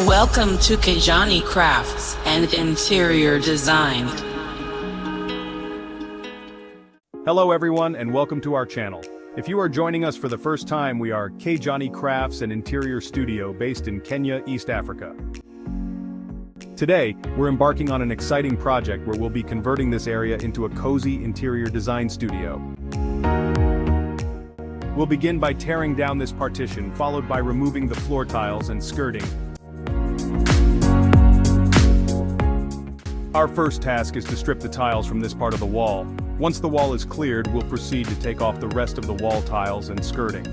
Welcome to Kejani Crafts and Interior Design. Hello everyone and welcome to our channel. If you are joining us for the first time, we are Kejani Crafts and Interior Studio based in Kenya, East Africa. Today, we're embarking on an exciting project where we'll be converting this area into a cozy interior design studio. We'll begin by tearing down this partition, followed by removing the floor tiles and skirting. Our first task is to strip the tiles from this part of the wall. Once the wall is cleared, we'll proceed to take off the rest of the wall tiles and skirting.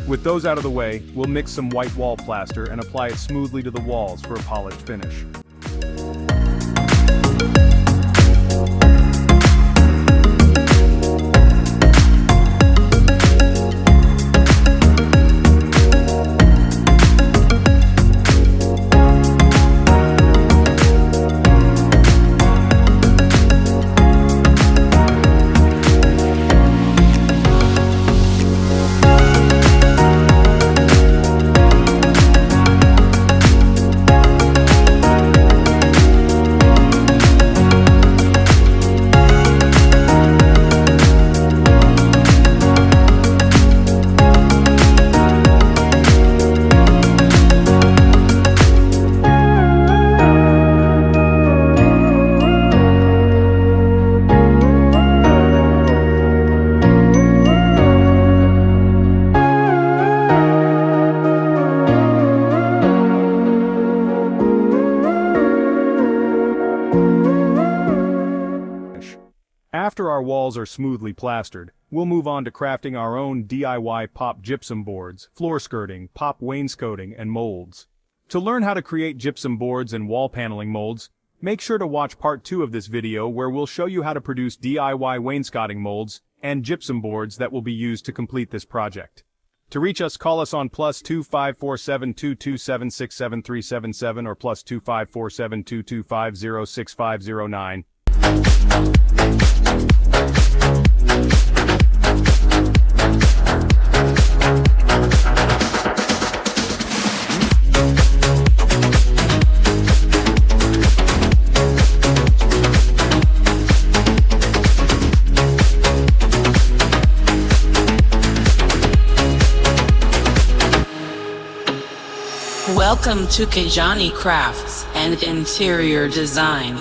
With those out of the way, we'll mix some white wall plaster and apply it smoothly to the walls for a polished finish. After our walls are smoothly plastered, we'll move on to crafting our own DIY POP gypsum boards, floor skirting, POP wainscoting, and molds. To learn how to create gypsum boards and wall paneling molds, make sure to watch part 2 of this video where we'll show you how to produce DIY wainscoting molds and gypsum boards that will be used to complete this project. To reach us, call us on +2 547 227 67377 or +2 547 225 06509. Welcome to Kejani Crafts and Interior Design.